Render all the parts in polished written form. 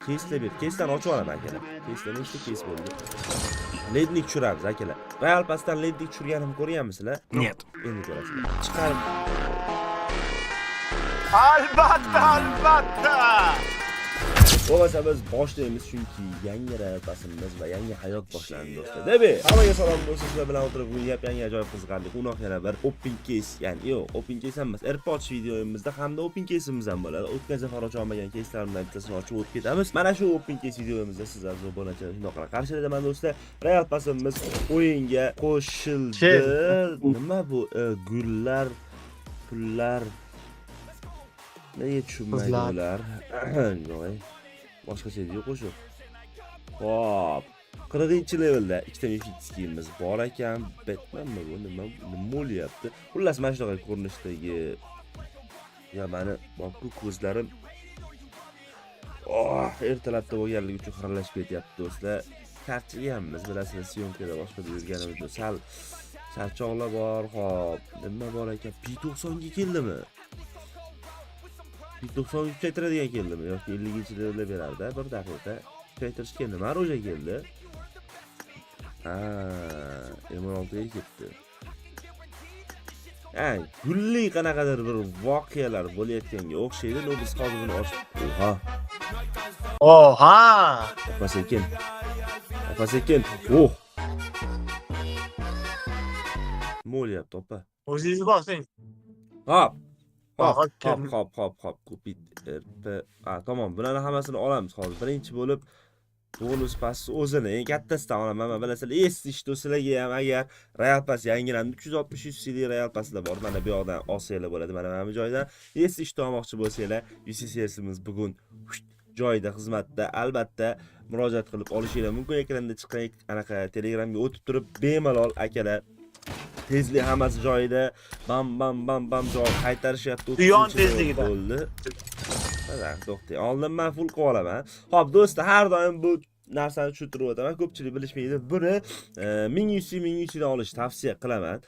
Keyslar ber. Keysdan ochib olaman akalar. Keysda nechta keys bo'ldi? Lednik tushiramiz akalar. Real Pass'dan lednik tushirganimni ko'rganmisizlar? Нет. Endi ko'rasizlar. Chiqarib Albatta. bo'lmasa biz boshlaymiz, chunki yangi Real Pass'imiz va yangi hayot boshlandi do'stlar. Debi, hammaga salom do'stlar, sizlar bilan o'tirib bugun yangi ajoyib qiziqarli quvnoq yana bir open case, ya'ni yo'q, open case emas, AirPods videomizda hamda open case'imiz ham bo'ladi. O'tgan safar ocha olmagan case'larimdan bittasini ochib o'tib ketamiz. Mana shu open case videomizda siz aziz obunachilar shundoqlar qarshilayman do'stlar. Real Pass'imiz o'yinga qo'shildi. Nima bu? Gullar, pullar. Nega tushunmaydilar? Yo'q. Boshqacha video qo'shib. Hop. 40-levelda ikkita mifitskimiz bor ekan. Batmanmi bu? Nima bo'lyapti? Xullas mana shunaqa ko'rinishdagi mani boqku ko'zlarim ertalabda bo'lganligi uchun xiralashib ketyapti do'stlar. Charchaganmiz, bilasizlar, syomkada boshqada yurganimizda sal charchoqlar bor. Hop, nima bor ekan? P90 ga keldimi? P90 kuchaytiradigan keldimi yoki 50-levelda berardi? Bir daqiqa. Kuchaytirishga nima ro'ja keldi? M16 ga ketdi. Gulli qanaqadir bir voqealar bo'layotganga o'xshaydi. Biz hozir buni ochib. Oha! Apa-sekin. Bo'lyapti, opa. O'zingiz bosing. Hop. Hop. Kupit. Tamam, bularni hammasini olamiz hozir. Birinchi bo'lib bonus passi o'zini eng kattasidan olaman. Mana bilasizlar, esishdi sizlarga ham agar Real Pass yangilandi 360 CD Real Pass'lar bor. Mana bu yoqdan olsanglar bo'ladi. Mana bu joydan esishni olmoqchi bo'lsanglar, UCCSimiz bugun joyida xizmatda. Albatta murojaat qilib olishingiz mumkin. Ekranda chiqqan anaqa Telegramga o'tib turib bemalol akalar tezlik hammasi joyida. Bam joy qaytarishyapti. Yon tezligida bo'ldi. Mana to'xtang. Oldin men full qilib olaman. Xo'p do'stlar, har doim bu narsani tushuntirib o'taman. Ko'pchilik bilishmaydi. Buni 1000 dan olish tavsiya qilaman.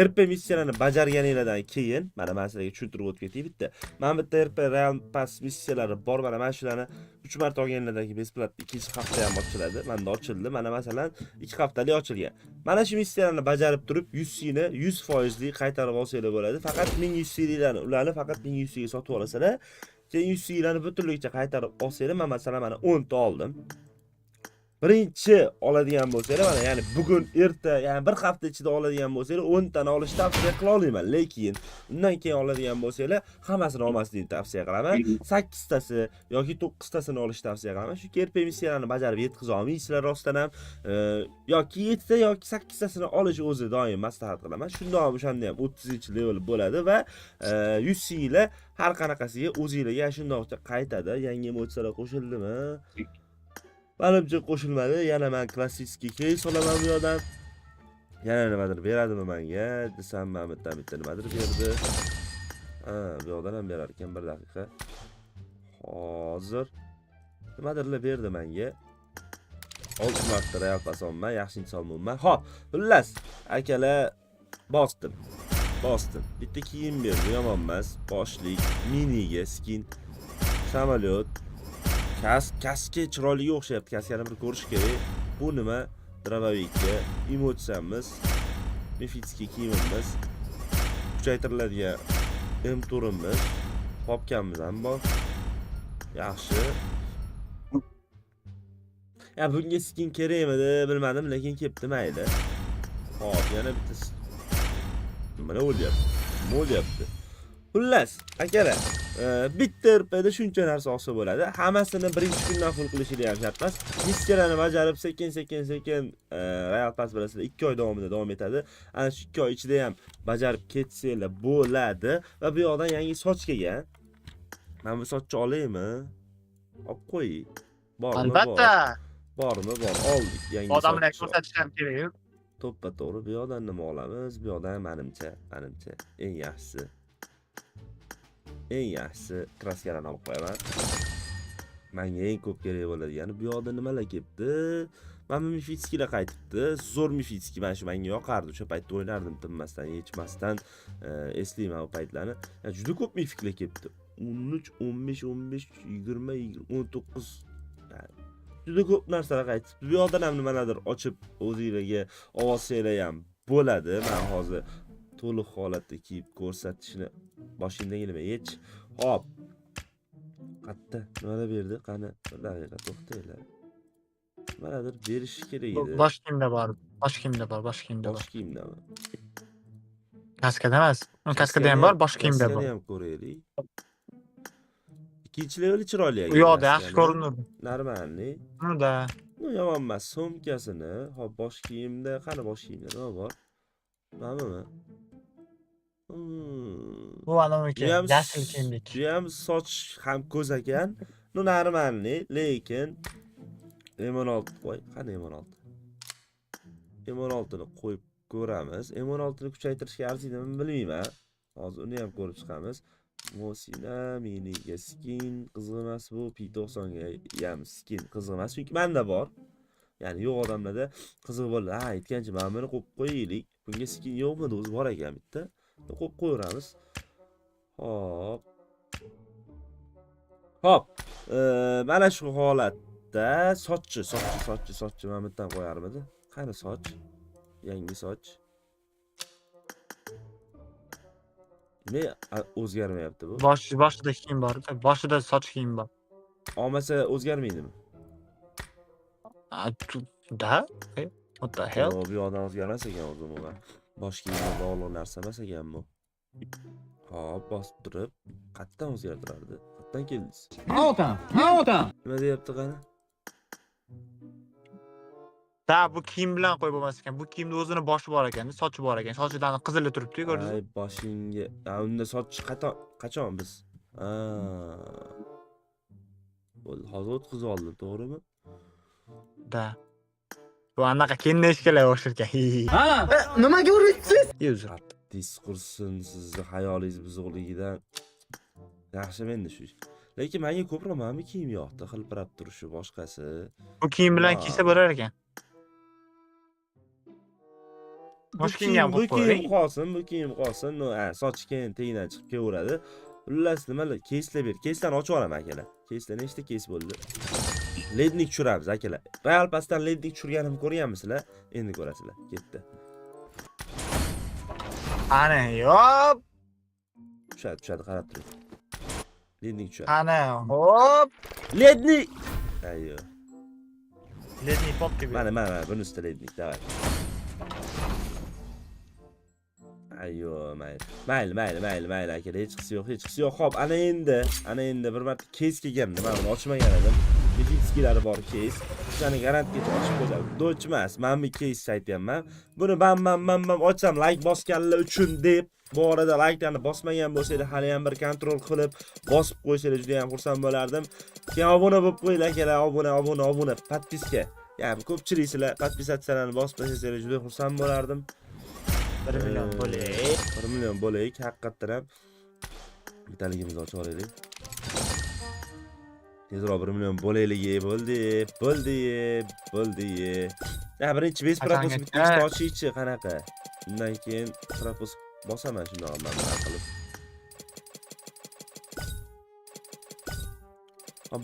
RP missiyalarini bajarganingizdan keyin, mana men sizlarga tushuntirib o'tib ketay bitta. Men bitta RP Real Pass missiyalari bor. Mana shularni 3 marta olganlardan keyin besplatni 2-hafta ham ochiladi. Menda ochildi. Mana masalan 2 haftalik ochilgan. Mana shu missiyalarni bajarib turib 100 ni 100% qaytarib olsanglar bo'ladi. Faqat 1100 dan ularni faqat 1100 ga sotib olasizlar. Keyin 100 larni butunligicha qaytarib olsanglar, men masalan mana 10 ta oldim. Birinchi oladigan bo'lsanglar, mana ya'ni bugun erta, ya'ni bir hafta ichida oladigan bo'lsanglar 10 tani olishni tavsiya qila olaman. Lekin undan keyin oladigan bo'lsanglar, hammasini olmaslikni tavsiya qilaman. 8 tasi yoki 9 tasini olishni tavsiya qilaman. Chunki RP missiyalarini bajarib yetkiza olmaysizlar rostdan ham. Yoki 7 ta yoki 8 tasini olish o'zi doim maslahat qilaman. Shundoq o'shanda ham 30-level bo'ladi va 100 lar har qanaqasiga o'zingizga shundoqcha qaytadi. Yangi emotsiyalar qo'shildimi? Menimcha qo'shilmadi. Yana men klassik keys olaman bu yoqdan. Yana nimadir beradimi menga? Desam, men bitta nimadir berdi. Bu yoqdan ham berar ekan, bir daqiqa. Hozir nimadirlar berdi menga. 6 marta Real Pass olman, yaxshi inson bo'lman. Xo'p, xullas, akalar bosdim. Bitta kiyim berdi, yomon emas. Boshlik, miniga skin, samolyot. Kaska chiroyli o'xshayapti. Kaskani bir ko'rish kerak. Bu nima? Dravovika, emotsiyamiz, mifitskiy kiyimimiz, kuchaytiriladigan M turimiz, popkamiz ham bor. Yaxshi. Bunga skin kerakmidi, bilmadim, lekin kelibdi, mayli. Hop, yana bitta. Mana o'lyapti. Xullas, akalar, bitta RPda shuncha narsa olsa bo'ladi. Hammasini birinchi kundan full qilishingiz ham shart emas. Missiyalarni bajarib sekin Real Pass bilasizlar 2 oy davomida davom etadi. Ana shu 2 oy ichida ham bajarib ketsanglar bo'ladi. Va bu yoqdan yangi soch kelgan. Men bu sochni olaymi? Olib qo'y. Bormi? Albatta. Bormi? Bor. Oldik yangi soch. Odamlarga ko'rsatish ham kerak. To'ppa-to'g'ri. Bu yoqdan nima olamiz? Bu yoqdan menimcha eng yaxshisi kraskalarni olib qo'yaman. Menga eng ko'p kerak bo'ladigani bu yoqda nimalar kelibdi? Mana mifitskilar qaytibdi. Zo'r mifitski mana shu menga yoqardi. O'sha paytda o'ynardim tinmasdan, yechmasdan. Eslayman o paytlarni. Juda ko'p mifiklar kelibdi. 13, 15, 15, 20, 19. Yani juda ko'p narsalar qaytibdi. Bu yoqdan ham nimalardir ochib o'zingizga ovoz ham bo'ladi. Men hozir to'liq holatda kiyib ko'rsatishni boshimdan kelmay hech. Hop. Qatta nimalar berdi? Qani bir daqiqa to'xtanglar. Nimalardir berish kerak edi. Bosh kiyimda bor. Bosh kiyimda bor. Bosh kiyimda bor. Bosh kiyimdami? Kaskada emas. Kaskada ham bor, bosh kiyimda bor. Kaskani ham ko'raylik. Ikkinchi leveli chiroyli ekan. U yoqda yaxshi ko'rinadi. Normalniy. Unda. Bu yomon emas. So'mkasini, hop bosh kiyimda, qani bosh kiyimda nima bor? Nimami? Bu anamiki yashil kiyimlik. Bu ham soch ham ko'z ekan. Bu normalniy, lekin M16 qo'y. Qani M16? M16 ni qo'yib ko'ramiz. M16 ni kuchaytirishga arziydimi bilmayman. Hozir uni ham ko'rib chiqamiz. Mosina miniga skin qiziq emas, bu P90 ga ham skin qiziq emas, chunki menda bor. Ya'ni yo'q odamlarda qiziq bo'ldi. Ha, aytgancha mana buni qo'yib qo'yaylik. Bunga skin yo'qmidi? O'zi bor ekan bitta. Qo'yib qo'yamiz. Hop. Hop. Mana shu holatda sochchi mana bundan qo'yarmidi? Qani soch? Yangi soch. Ne o'zgarmayapti bu? Boshida kiyim bor, boshida soch kiyim bor. Olmasa o'zgarmaydimi? Da? What the hell? Bu yoqdan o'zgarmas ekan o'zi umuman. Bosh kiyimga bog'liq narsa emas ekan bu. Hop, bosib turib, qayerdan o'zgartirardi? Qayerdan keldingiz? Otam. Nima deyapti qani? Da, bu kiyim bilan qo'yib bo'lmas ekan. Bu kiyimda o'zini boshi bor ekan, sochi bor ekan. Sochidan qizili turibdi, ko'rdingizmi? Ay, boshingga. Unda soch qachon biz? Bo'ldi, hozir o'tkazib oldim, to'g'rimi? Da. Bu anaqa kenneshkalar o'xsharkan. Ha, nimaga uryapsiz? User. Diskursin sizni hayolingiz buzuqligidan. Yaxshi menda shu. Lekin menga ko'proq mana bu kiyim yoqdi, xilpirab turishi boshqasi. Bu kiyim bilan kiysa bo'lar ekan. Bosh kiyim ham bu qo'yib kiyim qo'ying. qolsin, bu kiyim qolsin. No, soch keyin tengdan chiqib kelaveradi. Xullas nimalar, keyslar ber. Keyslarni ochib olaman akalar. Keyslar nechta keys bo'ldi? Lednik tushiramiz akalar. Real pasdan lednik tushirganimni ko'rganmisizlar? Endi ko'rasizlar. Ketdi. Ana, yop. Tushadi, qarab turing. Lednik tushadi. Ana, hop. Lednik! Ayyo. Lednik pop gibi. Mana, bunisi lednik, davay. Ayyo, mayli akalar, hech qisi yo'q. Xo'p, ana endi bir marta keys kelganda men buni ochmagan edim. Mifitskilari bor keys. O'shani garantga ochib qo'ydim. Do'ch emas, men bu keys aytyapman. Buni bam ochsam like bosganlar uchun deb, bu orada like'larni bosmagan bo'lsangiz, hali ham bir kontrol qilib bosib qo'ysangiz juda ham xursand bo'lardim. Keyin obuna bo'lib qo'yinglar akalar, obuna, podpiska. Ya'ni ko'pchilik sizlar podpisatsiyalarni bosib qo'ysangiz juda xursand bo'lardim. 1 million bo'lay. 1 million bo'laylik, haqiqatdan ham bitaligimizni ochib olaylik. Tezroq 1 million bo'layligi bo'ldi. Ya birinchi base propos bitta ochishchi qanaqa. Undan keyin propos bosaman shundoq men qilib.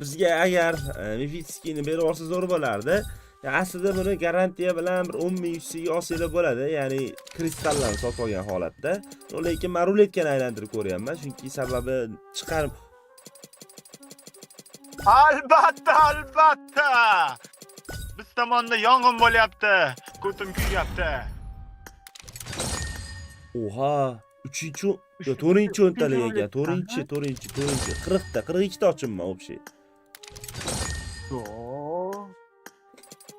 Bizga agar Mifitskini berib olsa zo'r bo'lardi. Aslida buni garantiya bilan bir 10 ming yusiga olsanglar bo'ladi, ya'ni kristallarni sotib olgan holatda. Lekin men ruletkani aylantirib ko'ryapman, chunki sababi chiqarib. Albatta. Biz tomonda yong'in bo'lyapti. Ko'tim kuyyapti. Oha, 3-chi, 4-chi o'ntalik ekan, 4-chi. 40 ta, 42 ta ochimman o'bshi.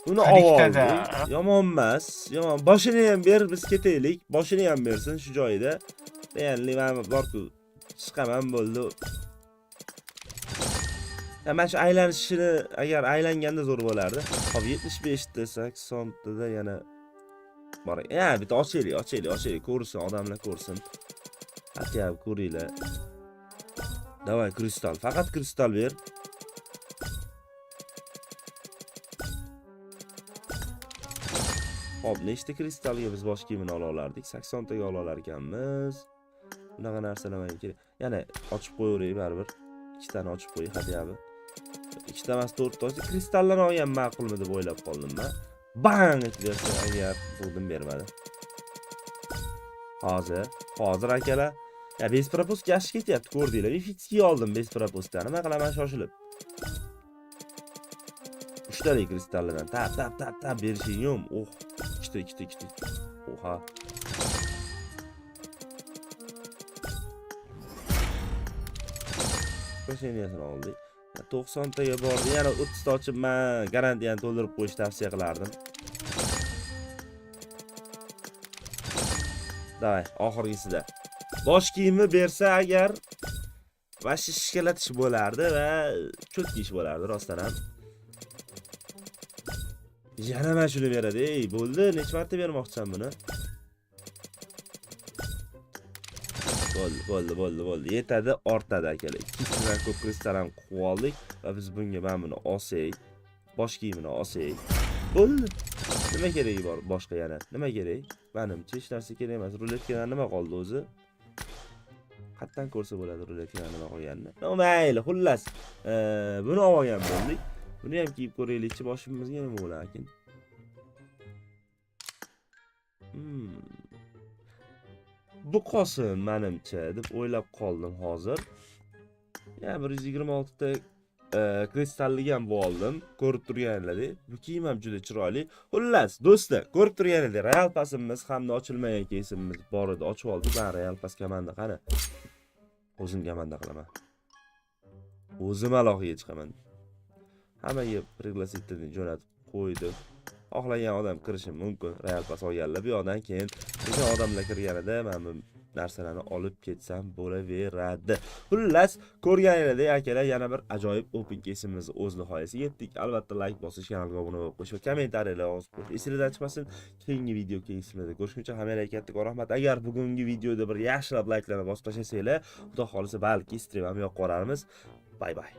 Uni ovozi yomon emas. Yomon. Boshini ham ber, biz ketaylik. Boshini ham bersin shu joyida. Be'anli men bor-ku, chiqaman bo'ldi. Mana shu aylanishini agar aylanganda zo'r bo'lardi. Hop 75 ta, 80 ta da yana bor. Ya, bitta ochaylik, ko'rsin, odamlar ko'rsin. Aka, ko'ringlar. Davay, kristal, faqat kristal ber. Hop, nechta kristalga biz bosh kiyimini ola olardik? 80 taga ola olar ekanmiz. Bunaqa narsalar kerak. Yana ochib qo'yaveraylik baribir. Ikkitani ochib qo'ying, hadiyabi. Ikkita emas, to'rtta olsa kristallarni olgan ma'qulmi deb o'ylab qoldim men. Bang etdi agar bo'ldim bermadi. Hozir akalar. Ya bez propust yaxshi ketyapti, ko'rdinglar. Fitski oldim bez propustdan. Nima qilaman shoshilib. 3 talik kristallardan tap berishing yo'q. Oh, ikkita. Oha. Qo'shiniyasini oldik. 90 taga bordi. Yana 30 ta ochib men garantiyani to'ldirib qo'yish tavsiya qilardim. Davay, oxirgisida. Bosh kiyimni bersa agar vashi shikilatish bo'lardi va cho'tki ish bo'lardi rostdan ham. Yana mana shuni beradi. Ey, bo'ldi. Necha marta bermoqchisan buni? Bo'ldi. Yetadi, ortadi akalar. Ikkitadan ko'p kristal ham qilib oldik va biz bunga mana buni olsak, bosh kiyimini olsak, bo'ldi. Nima keragi bor boshqa yana? Nima kerak? Menimcha hech narsa kerak emas. Ruletkadan nima qoldi o'zi? Qatdan ko'rsa bo'ladi ruletkadan nima qolganini. Mayli, xullas. Buni olgan bo'ldik. Buni ham kiyib ko'raylikchi, boshimizga nima bo'larkin? Bu qolsin menimcha deb o'ylab qoldim hozir. Ya 126 ta kristallik ham oldim. Ko'rib turganinglardek. Bu kiyim ham juda chiroyli. Xullas, do'stlar, ko'rib turganinglardek Royal Passimiz hamda ochilmagan keysimiz bor edi. Ochib oldik. Men Royal Pass komanda qani. O'zim komanda qilaman. O'zim aloqaga chiqaman. Hammaga priglasitivni jo'natib qo'ydim. Xohlagan odam kirishi mumkin. Royal Pass olganlar bu yoqdan keyin o'sha odamlar kirganida men bu narsalarni olib ketsam bo'laveradi. Xullas, ko'rganinglardek akalar yana bir ajoyib open case'imizni o'z nihoyasiga yetdik. Albatta like bosish, kanalga obuna bo'lib qo'yish va kommentariyalar yozib qo'yish esingizdan chiqmasin. Keyingi video case'imizda ko'rishguncha hammaga katta rahmat. Agar bugungi videoda bir yaxshilab like'larni bosib tashlasanglar, xudo xolisa balki stream ham yoqib qo'rarmiz. Bye bye.